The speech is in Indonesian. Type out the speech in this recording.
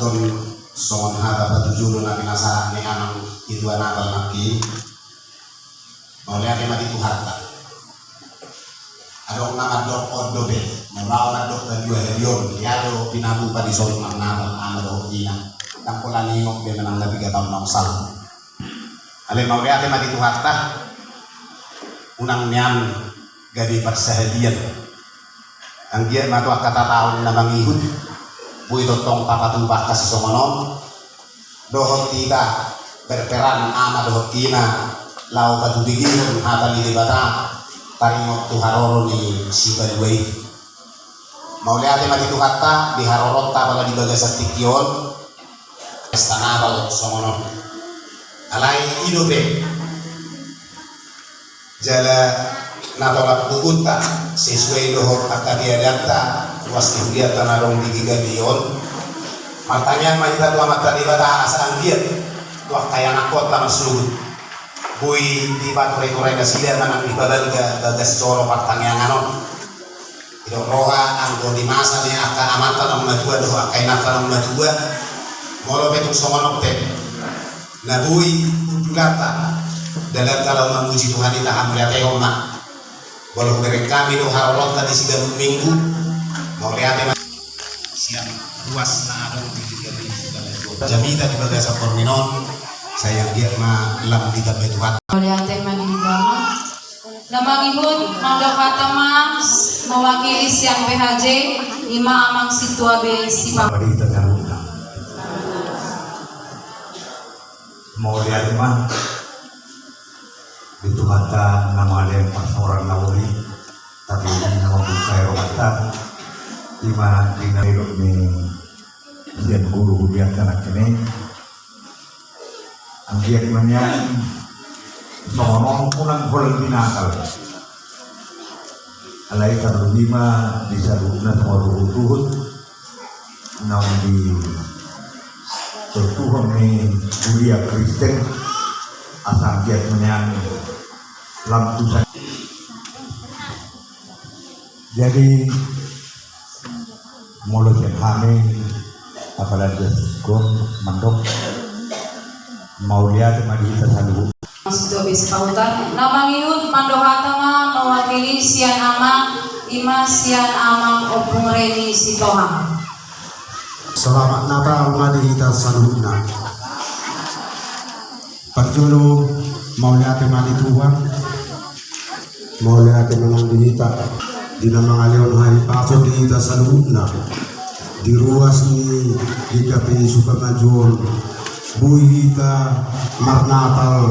kon songon hada patujulo na pinasa ni anang idua natal naki oleh ake mati tuharta adok nama dok odo be membawa na dok dan dua herion yado pinabu pa di solo ng natal amado ina tampola ni ngok be menang na 3 tahun na usal ale oleh ake mati tuharta unang niyan gadi parsahadian ang dia mato kata taon na mangihud bui totong papatubah kasih somonom dohot tiga berperan ama dohot tina lau katubigin hata di debata tarimot tuharoro ni sibalway mauliate mati tuhata di harorot tabala di bagasat tikyon estanabal somonom alai idobe jala natolak pugunta sesuai dohot akadiadata was kegiatan arong di Gigabion matanya majita tua mata di bata asal dia tua kaya nakot lama suruh bui di patore kore kasilia manang di babalga bagas coro partangnya nganon tidak roha anggo di masa ni aka amata nam matua doh akai naka nam matua molo betung somonok te na bui udulata dalam kalau memuji Tuhan di tahan melihat eoma walau mereka kami doh harolot tadi sidang minggu mau lihat siang luas na adong di 3.000 jamita di bagasa porminon sayang dia ma lam di gabe tuhat mau lihat manigama na mangihud mandokata mewakili siang PHJ ima amang situa be sipa mau lihat mah di tuhatan nama ada yang pas orang lauri tapi ini nama bukai rokatan ima dina hidup ni dia guru biar kanak kene ang dia manyan sono kunang hol binakal alai karudima di saruna tawadu tuhut nang di tertuhon ni kuliah Kristen asal dia manyan lampu jadi molo ken hame apalagi gon mandok mau lihat madi terhalu situa be sipautan na mangihud mandohata mewakili sian amang ima sian amang opung reni sitohang. Selamat Natal madi kita saluna Pagjulo mau lihat madi Tuhan mau lihat menang dihita di nama alion hari pasok dihita saluna di ruas ni di kapi suka ngajuan bui hita marnatal